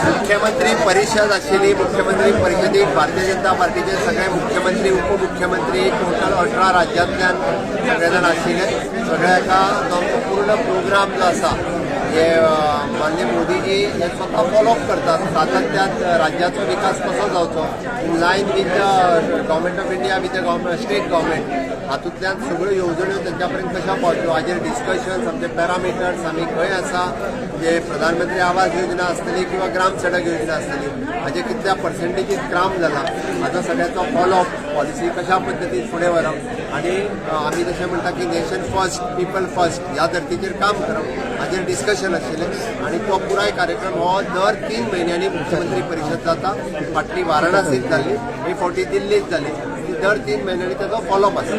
मुख्यमंत्री परिषद आशिल्ली मुख्यमंत्री परिषदेक भारतीय जनता पार्टीचे सगळे मुख्यमंत्री उपमुख्यमंत्री टोटल 18 राज्यांतल्यान सगळे जाण आशिल्ले सगळ्याका तो पूर्ण प्रोग्राम जो आसा हे माननीय मोदीजी हे स्वतः फॉलोअप करतात सातत्यात राज्याचो विकास कसो जावचो in line with government of India with state government हातूंतल्यान सगळ्यो येवजण्यो तेंच्या पर्यंत कशा पावच्यो हाजेर डिस्कशन्स आमचे पॅरामिटर्स आमी खंय आसा जे प्रधानमंत्री आवास योजना आसतली किंवा ग्राम सडक योजना आसतली हाजे कितल्या पर्सेंटेजीस काम जाला हाचो सगळ्याचो फॉलोअप पॉलिसी कशा पद्दतीन फुडें व्हरप आनी आमी जशें म्हणटा की नेशन फर्स्ट पीपल फर्स्ट ह्या धर्तीचेर काम करप हाजेर डिस्कशन आशिल्लें आनी तो पुराय कार्यक्रम हो दर 3 म्हयन्यांनी मुख्यमंत्री परिशद जाता फाटली वाराणसींत जाली ही फावटी दिल्लींत जाली दर 3 म्हयन्यांनी ताचो फॉलोअप आसा